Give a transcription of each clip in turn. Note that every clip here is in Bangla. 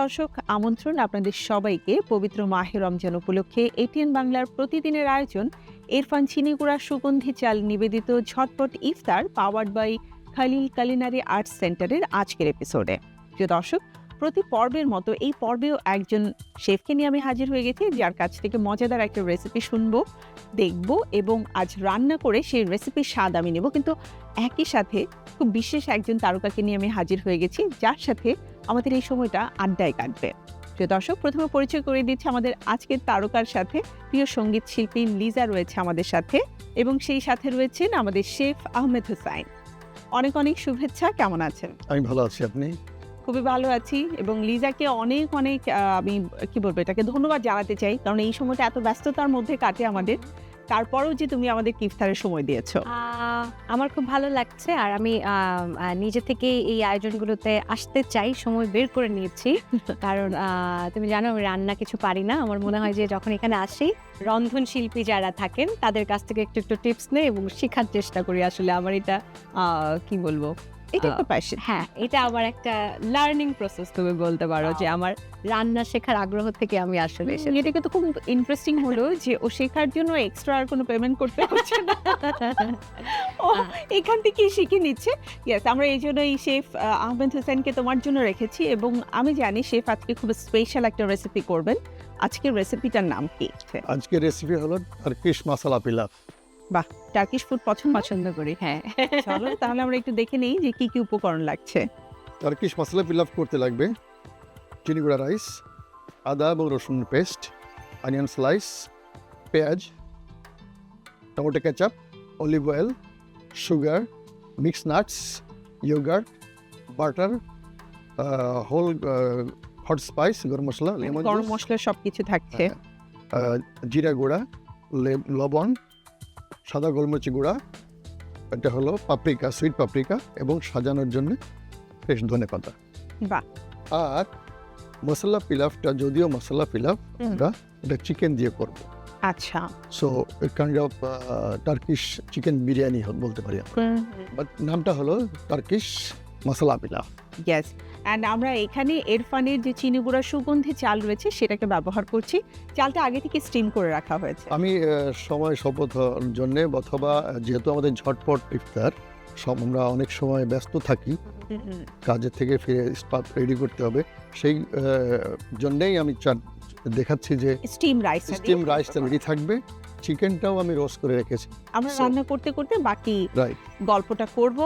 দর্শক, আমন্ত্রণ আপনাদের সবাইকে পবিত্র মাহে রমজান উপলক্ষে এটিএন বাংলার প্রতিদিনের আয়োজন ইরফান চিনিগুড়া সুগন্ধি চাল নিবেদিত ঝটপট ইফতার powered by Khalil culinary arts সেন্টারের আজকের এপিসোডে। প্রিয় দর্শক, প্রতি পর্বের মতো এই পর্বেও একজন শেফকে নিয়ে আমি হাজির হয়ে গেছি, যার কাছ থেকে মজাদার একটা রেসিপি শুনবো, দেখব এবং আজ রান্না করে সেই রেসিপির স্বাদ আমি নেব। কিন্তু একই সাথে খুব বিশেষ একজন তারকাকে নিয়ে আমি হাজির হয়ে গেছি, যার সাথে আমাদের এই সময়টা আড্ডায় কাটবে। প্রিয় দর্শক, প্রথমে পরিচয় করে দিচ্ছি আমাদের আজকের তারকার সাথে। প্রিয় সঙ্গীত শিল্পী লিজা রয়েছে আমাদের সাথে এবং সেই সাথে রয়েছেন আমাদের শেফ আহমেদ হুসাইন। অনেক অনেক শুভেচ্ছা। কেমন আছেন? আমি ভালো আছি, আপনি? খুবই ভালো আছি এবং লিজাকে অনেক অনেক আমি কি বলবো, এটাকে ধন্যবাদ জানাতে চাই, কারণ এই সময়টা এত ব্যস্ততার মধ্যে কাটে আমাদের, তারপরেও যে তুমি আমাদের ইফতারের সময় দিয়েছো। আমার খুব ভালো লাগছে, আর আমি নিজে থেকে এই আয়োজনগুলোতে আসতে চাই, সময় বের করে নিয়েছি। কারণ তুমি জানো আমি রান্না কিছু পারি না। আমার মনে হয় যে যখন এখানে আসি, রন্ধন শিল্পী যারা থাকেন তাদের কাছ থেকে একটু একটু টিপস নেই এবং শেখার চেষ্টা করি। আসলে আমার এটা কি বলবো, এটা একটা প্যাশন। হ্যাঁ, এটা আমার একটা লার্নিং প্রসেস তুমি বলতে পারো, যে আমার রান্না শেখার আগ্রহ থেকে আমি আসলে এসেছি। এটা কিন্তু খুব ইন্টারেস্টিং হলো যে ও শেখার জন্য এক্সট্রা আর কোনো পেমেন্ট করতে হচ্ছে না, ও এখান থেকেই শিখে নিচ্ছে। ইয়েস, আমরা এই জন্য এই শেফ আহমেদ হোসেনকে তোমার জন্য রেখেছি এবং আমি জানি শেফ আজকে খুব স্পেশাল একটা রেসিপি করবেন। আজকের রেসিপিটার নাম কি? আজকের রেসিপি হলো টার্কিশ মশলা পিলাফ। বাহ, টার্কিশ ফুড পছন্দ করি। হ্যাঁ, চলো তাহলে আমরা একটু দেখে নেই যে কি কি উপকরণ লাগছে। টার্কিশ মশলা পিলাফ করতে লাগবে চিনিগুড়া রাইস, আদা এবং রসুন পেস্ট, অনিয়ন স্লাইস, পেঁয়াজ, tomato ketchup, olive oil, sugar, mix nuts, yogurt, butter, whole hot spice, garam masala, lemon গরম মশলা সবকিছু থাকছে। জিরা গুঁড়া, লবণ, সাদা গোলমরিচ গুঁড়া, এটা হলো পাপরিকা, সুইট পাপরিকা, এবং সাজানোর জন্য ফ্রেশ ধনেপাতা। বাহ। আর মশলা পিলাফটা যদিও মশলা পিলাফ, এটা চিকেন দিয়ে করব। আচ্ছা, so kind of Turkish chicken biryani বলতে পারি, বাট নামটা হলো Turkish masala pilaf. Yes. And আমরা এখানে ইরফানের যে চিনিগুড়া সুগন্ধি চাল রয়েছে সেটাকে ব্যবহার করছি। চালটা আগে থেকে স্টিম করে রাখা হয়েছে। আমি সময় স্বল্পতার জন্য, অথবা যেহেতু আমাদের ঝটপট ইফতার, আমরা অনেক সময় ব্যস্ত থাকি, কাজের থেকে ফিরে স্টাফ রেডি করতে হবে, সেই জন্যেই আমি দেখাচ্ছি যে স্টিম রাইসটা রেডি থাকবে। চিকেনটাও আমি রোস্ট করে রেখেছি। আমরা রান্না করতে করতে বাকি রাইট গল্পটা করব।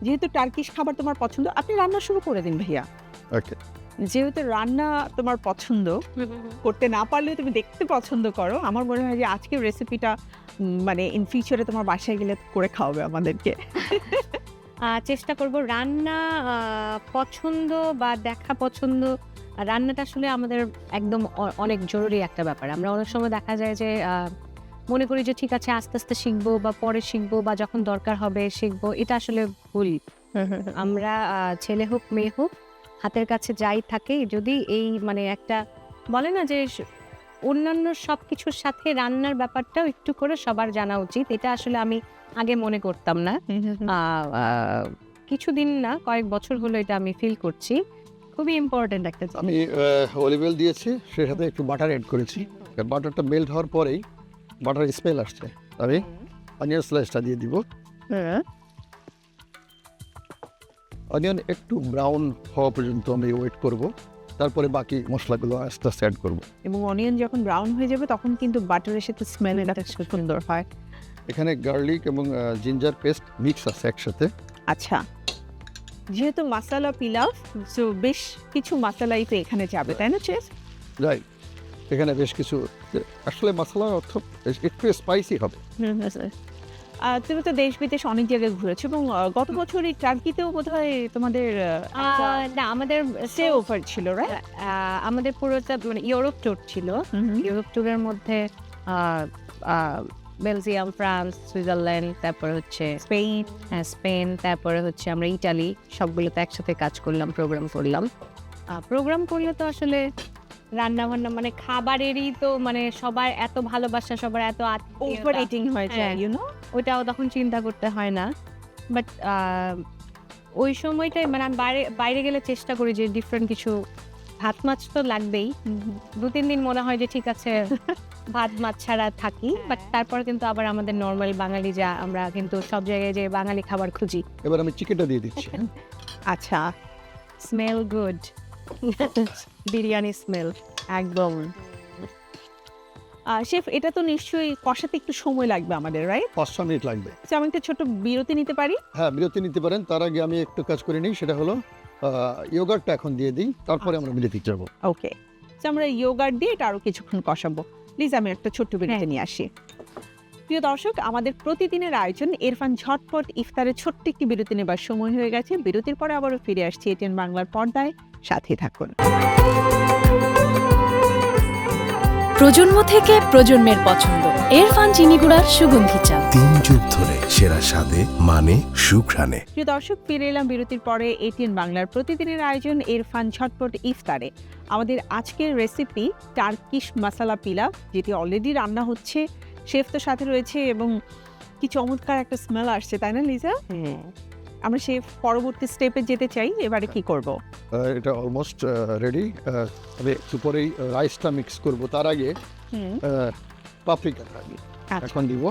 যেহেতু টার্কিশ খাবার তোমার পছন্দ, আপনি রান্না শুরু করে দিন ভাইয়া। ওকে। যেহেতু রান্না তোমার পছন্দ, করতে না পারলেও তুমি দেখতে পছন্দ করো, আমার মনে হয় যে আজকের রেসিপিটা মানে ইন ফিউচারে তোমার বাসায় গেলে করে খাওয়াবে আমাদেরকে। চেষ্টা করব। রান্না পছন্দ বা দেখা পছন্দ, রান্নাটা আসলে আমাদের একদম অনেক জরুরি একটা ব্যাপার। আমরা অনেক সময় দেখা যায় যে মনে করি যে ঠিক আছে আস্তে আস্তে শিখবো বা পরে শিখবো বা যখন দরকার হবে শিখবো, এটা আসলে ভুল। আমরা ছেলে হোক মেয়ে হোক, হাতের কাছে যাই থাকে, যদি এই মানে একটা বলে না যে অন্যান্য সব কিছুর সাথে রান্নার ব্যাপারটাও একটু করে সবার জানা উচিত, এটা আসলে আমি আগে মনে করতাম না। কিছুদিন না, কয়েক বছর হলো এটা আমি ফিল করছি। খুবই ইম্পর্টেন্ট একটা। আমি অলিভ অয়েল দিয়েছি, সেই সাথে একটু বাটার অ্যাড করেছি। বাটারটা মেল্ট হওয়ার পরেই বাটার স্মেল আসছে, আমি অনিয়ন স্লাইসটা দিয়ে দিব। অনিয়ন একটু ব্রাউন হওয়া পর্যন্ত আমি ওয়েট করব, তারপরে বাকি মশলাগুলো আস্তে আস্তে অ্যাড করব। এবং অনিয়ন যখন ব্রাউন হয়ে যাবে তখন কিন্তু বাটারের সাথে স্মেলটা সুন্দর হয়। এখানে গার্লিক এবং জিঞ্জার পেস্ট মিক্স আছে একসাথে। আচ্ছা, যেহেতু মশলা পিলাফ, সো বেশ কিছু মশলাই তো এখানে যাবে, তাই না শেফ? রাইট, এখানে বেশ কিছু, আসলে মশলার অর্থ একটু স্পাইসি হবে। তুমি তো দেশ বিদেশ অনেক জায়গায় ঘুরেছো এবং গত বছর এই টার্কিতেও বোধহয় তোমাদের না, আমাদের স্টে ওভার ছিল, রাইট? আমাদের পুরোটা মানে ইউরোপ ট্যুর ছিল। ইউরোপ ট্যুরের মধ্যে বেলজিয়াম, ফ্রান্স, সুইজারল্যান্ড, তারপরে হচ্ছে স্পেন, তারপরে হচ্ছে আমরা ইটালি, সবগুলোতে একসাথে কাজ করলাম, প্রোগ্রাম করলাম। প্রোগ্রাম করলে তো আসলে রান্না বান্না মানে খাবারেরই তো মানে সবার এত ভালোবাসা, সবার এত ওভার ইটিং হয়ে যায়, ইউ নো, ওইটাও তখন চিন্তা করতে হয় না। বাট ওই সময়টাই মানে আমি বাইরে বাইরে গেলে চেষ্টা করি যে ডিফারেন্ট কিছু, ভাত মাছ তো লাগবেই, 2-3 দিন মনে হয় যে ঠিক আছে ভাত মাছ ছাড়া থাকি, বাট তারপর কিন্তু আবার আমাদের নর্মাল বাঙালি যা আমরা কিন্তু সব জায়গায় যে বাঙালি খাবার খুঁজি। এবার আমি চিকেনটা দিয়ে দিচ্ছি। আচ্ছা, স্মেল গুড, বিরিয়ানি স্মেল একদম। শেফ এটা তো নিশ্চয়ই কষাতে একটু সময় লাগবে আমাদের, রাইট? 5-6 মিনিট লাগবে। তো আমি একটা ছোট বিরতি নিতে পারি? হ্যাঁ, বিরতি নিতে পারেন। তার আগে আমি একটু কাজ করে নিই, সেটা হলো ইয়োগার্টটা এখন দিয়ে দিই, তারপরে আমরা বিরতি যাবো। ওকে, তো আমরা ইয়োগার্ট দিয়ে এটা আরো কিছুক্ষণ কষাবো। প্লিজ আমি একটা ছোট্ট বিরতি নিয়ে আসি। প্রিয় দর্শক, আমাদের প্রতিদিনের আয়োজন ইরফান ঝটপট ইফতারের ছোট্ট একটি বিরতি নেবার সময় হয়ে গেছে। বিরতির পরে আবারও ফিরে আসছি এটিএন বাংলার পর্দায়, সাথে থাকুন। প্রজন্ম থেকে প্রজন্মের পছন্দ ইরফান চিনিগুড়ার সুগন্ধি চা। 3 যুগ ধরে সেরা স্বাদে, মানে, সুঘ্রাণে। প্রিয় দর্শক, ফিরে এলাম বিরতির পরে এটিএন বাংলার প্রতিদিনের আয়োজন ইরফান ঝটপট ইফতারে। আমাদের আজকের রেসিপি টার্কিশ মাসালা পিলাও, যেটি অলরেডি রান্না হচ্ছে। শেফ তো সাথে রয়েছে এবং কি চমৎকার একটা স্মেল আসছে, তাই না লিজা? আমরা শেফ পরবর্তী স্টেপে যেতে চাই। এবারে কি করব? এটা অলমোস্ট রেডি। তবে একটু পরেই রাইসটা মিক্স করব। তার আগে পাপরিকা এখন দিব।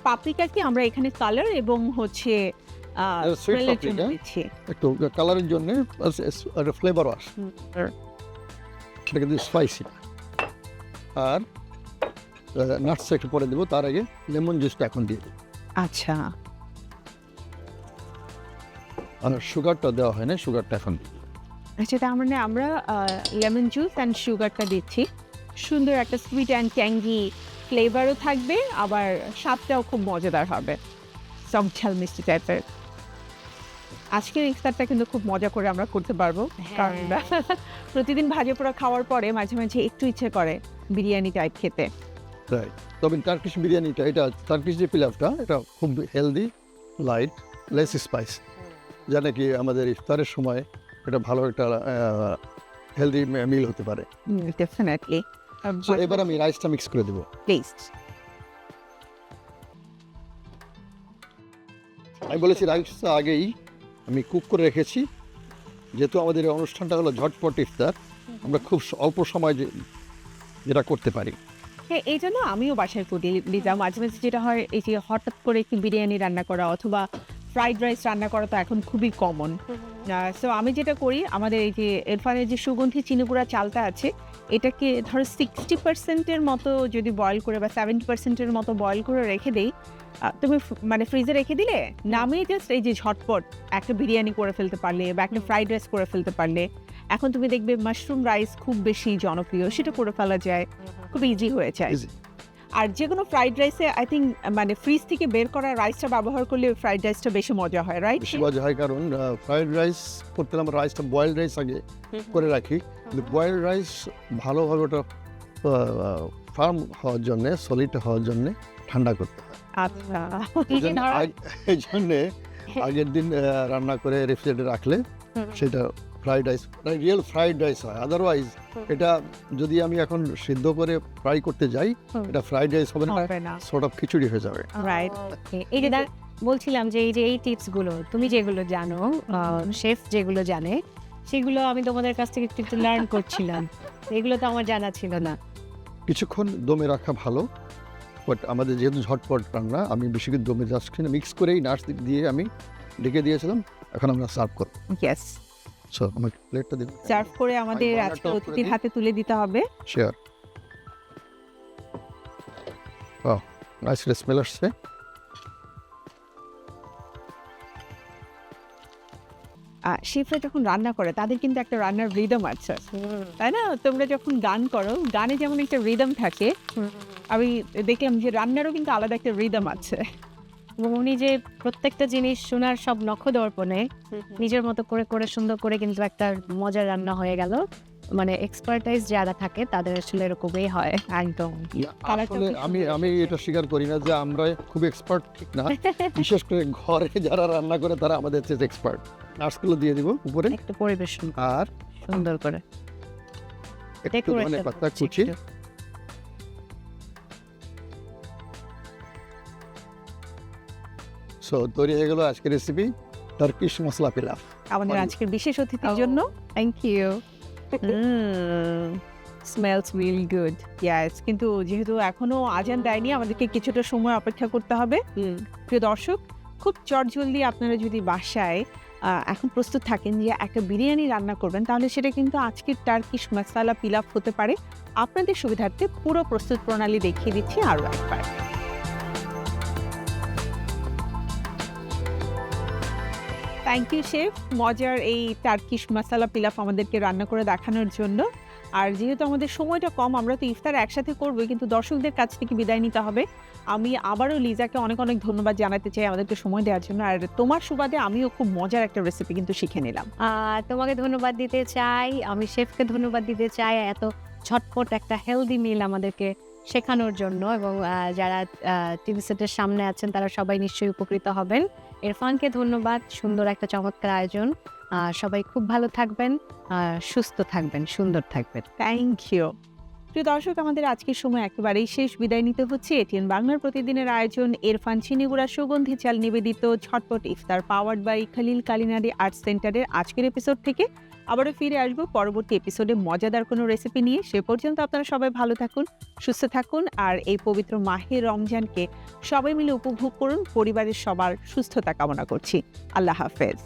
পাপরিকা কি আমরা এখানে কালার এবং হচ্ছে sweet smell এর জন্য paprika। দিচ্ছি? একটু কালারের জন্য, ফ্লেভার আস, সেটা কিন্তু স্পাইসি। আর নাটস একটু পরে দেবো, তার আগে লেমন জুসটা এখন দিয়ে দেবো। আচ্ছা, আর সুগারটা দেওয়া হয় না, সুগারটা এখন দিই। আচ্ছা, তার মানে আমরা লেমন জুস অ্যান্ড সুগারটা দিচ্ছি। সুন্দর একটা সুইট অ্যান্ড ট্যাঙ্গি ফ্লেভারও থাকবে, আবার স্বাদটাও খুব মজাদার হবে, সব ঝাল মিষ্টি টাইপের। আজকের ইফতারটা কিন্তু খুব মজা করে আমরা করতে পারবো, কারণ প্রতিদিন ভাজা পোড়া খাওয়ার পরে মাঝে মাঝে একটু ইচ্ছে করে বিরিয়ানি টাইপ খেতে। রাইট। তবে টার্কিশ বিরিয়ানিটা, এটা টার্কিশ যে পিলাফটা, এটা খুব হেলদি, লাইট, লেস স্পাইস, যা নাকি আমাদের ইফতারের সময় এটা ভালো একটা হেলদি মিল হতে পারে। ডেফিনেটলি। So, এবার আমি রাইসটা মিক্স করে দেবো। প্লিজ। আমি বলেছি রাইসটা আগেই আমি কুক করে রেখেছি, যেহেতু আমাদের এই অনুষ্ঠানটা হলো ঝটপট ইফতার, আমরা খুব অল্প সময় যেটা করতে পারি। হ্যাঁ, এই জন্য আমিও বাসায় করি লিজা। মাঝে মাঝে যেটা হয়, এই যে হঠাৎ করে একটু বিরিয়ানি রান্না করা অথবা ফ্রাইড রাইস রান্না করা তো এখন খুবই কমন। সো আমি যেটা করি, আমাদের এই যে ইরফানের যে সুগন্ধি চিনিগুড়া চালটা আছে, এটাকে ধরো 60% মতো যদি বয়েল করে বা 70% মতো বয়েল করে রেখে দেই, তুমি মানে ফ্রিজে রেখে দিলে নামিয়ে জাস্ট এই যে ঝটপট একটা বিরিয়ানি করে ফেলতে পারলে বা একটা ফ্রাইড রাইস করে ফেলতে পারলে। এখন তুমি দেখবে মাশরুম রাইস খুব বেশি জনপ্রিয়, সেটা করে ফেলা যায়, খুব ইজি হয়ে যায়। Easy। আর যে কোনো ফ্রাইড রাইসে আই থিঙ্ক মানে ফ্রিজ থেকে বের করা রাইসটা ব্যবহার করলে ফ্রাইড রাইসটা বেশি মজা হয়, রাইট? বেশি মজা হয়, কারণ ফ্রাইড রাইস করতে হলে আমরা রাইসটা বয়েলড রাইস আগে করে রাখি। কিন্তু বয়েলড রাইস ভালোভাবে ওটা ফার্ম হওয়ার জন্যে, সলিড হওয়ার জন্যে ঠান্ডা করতে হয়। আচ্ছা, এই জন্যে আগের দিন রান্না করে রেফ্রিজারেটরে রাখলে সেটা fried rice, real fried rice হয়। আদারওয়াইজ এটা যদি আমি এখন সিদ্ধ করে ফ্রাই করতে যাই, এটা ফ্রাইড রাইস হবে না, হবে না, সর্ট অফ খিচুড়ি হয়ে যাবে। রাইট? এই যে বলছিলাম যে এই টিপস গুলো তুমি যেগুলো জানো, শেফ যেগুলো জানে, সেগুলো আমি তোমাদের কাছ থেকে একটু লার্ন করছিলাম। এগুলো তো আমার জানা ছিল না। কিছুক্ষণ দমে রাখা ভালো, বাট আমাদের যেহেতু ঝটপট রান্না, আমি বেশি করে দমে যাচ্ছি না, মিক্স করেই নাটস দিয়ে আমি ঢেকে দিয়েছিলাম। এখন আমরা সার্ভ করব। ইয়েস, সো আমাকে প্লেটটা দিন। সার্ভ করে আমাদের আমি আজকে বার্নারটা অতিথির করে হাতে তুলে দিতে হবে। শেয়ার। নাইস স্মেল আসছে। শেফরা যখন রান্না করে তাদের কিন্তু একটা রান্নার রিদম আছে, তাই না? তোমরা যখন গান করো, গানে যেমন একটা রিদম থাকে, আমি দেখলাম যে রান্নারও কিন্তু আলাদা একটা রিদম আছে। এবং উনি যে প্রত্যেকটা জিনিস শোনার সব নখদর্পণে নিজের মতো করে করে সুন্দর করে কিন্তু একটা মজার রান্না হয়ে গেল। মানে এক্সপার্টাইজ যারা থাকে তাদের আসলে এরকমই হয় একদম। আসলে আমি এটা স্বীকার করি না যে আমরা খুব এক্সপার্ট, ঠিক না। বিশেষ করে ঘরে যারা রান্না করে তারা আমাদের চেয়ে এক্সপার্ট। নাটসগুলো দিয়ে দিব উপরে, একটু পরিবেশন আর সুন্দর করে একটু ধনেপাতা কুচি। সো তৈরি হয়ে গেল আজকের রেসিপি টার্কিশ মশলা পিলাফ। আমাদের Sorry. আজকের বিশেষ অতিথির Oh. জন্য thank you. Smells really good. Yes, কিন্তু যেহেতু এখনো আজান দেয়নি, আমাদেরকে কিছুটা সময় অপেক্ষা করতে হবে। প্রিয় দর্শক, খুব চটজলদি আপনারা যদি বাসায় এখন প্রস্তুত থাকেন যে একটা বিরিয়ানি রান্না করবেন, তাহলে সেটা কিন্তু আজকের টার্কিশ মশলা পিলাফ হতে পারে। আপনাদের সুবিধার্থে পুরো প্রস্তুত প্রণালী দেখিয়ে দিচ্ছি আরও একবার। থ্যাংক ইউ শেফ, মজার এই টার্কিশ মশলা পিলাফ আমাদেরকে রান্না করে দেখানোর জন্য। আর যেহেতু আমাদের সময়টা কম, আমরা তো ইফতার একসাথে করবোই, কিন্তু দর্শকদের কাছ থেকে বিদায় নিতে হবে। আমি আবারও লিজাকে অনেক অনেক ধন্যবাদ জানাতে চাই আমাদেরকে সময় দেওয়ার জন্য। আর তোমার সুবাদে আমিও খুব মজার একটা রেসিপি কিন্তু শিখে নিলাম। তোমাকে ধন্যবাদ দিতে চাই, আমি শেফকে ধন্যবাদ দিতে চাই এত ঝটপট একটা হেলদি মিল আমাদেরকে শেখানোর জন্য, এবং যারা টিভি সেটের সামনে আছেন তারা সবাই নিশ্চয়ই উপকৃত হবেন। ইরফানকে ধন্যবাদ, সুন্দর একটা চমৎকার আয়োজন। সবাই খুব ভালো থাকবেন, সুস্থ থাকবেন, সুন্দর থাকবেন। Thank you. প্রিয় দর্শক, আমাদের আজকের সময় একেবারেই শেষ, বিদায় নিতে হচ্ছে। এটিএন বাংলার প্রতিদিনের আয়োজন ইরফান চিনিগুড়া সুগন্ধি চাল নিবেদিত ঝটপট ইফতার powered by Khalil culinary art সেন্টারের আজকের এপিসোড থেকে। আবারও ফিরে আসবো পরবর্তী এপিসোডে মজাদার কোনো রেসিপি নিয়ে। সে পর্যন্ত আপনারা সবাই ভালো থাকুন, সুস্থ থাকুন, আর এই পবিত্র মাহে রমজানকে সবাই মিলে উপভোগ করুন। পরিবারের সবার সুস্থতা কামনা করছি। আল্লাহ হাফেজ।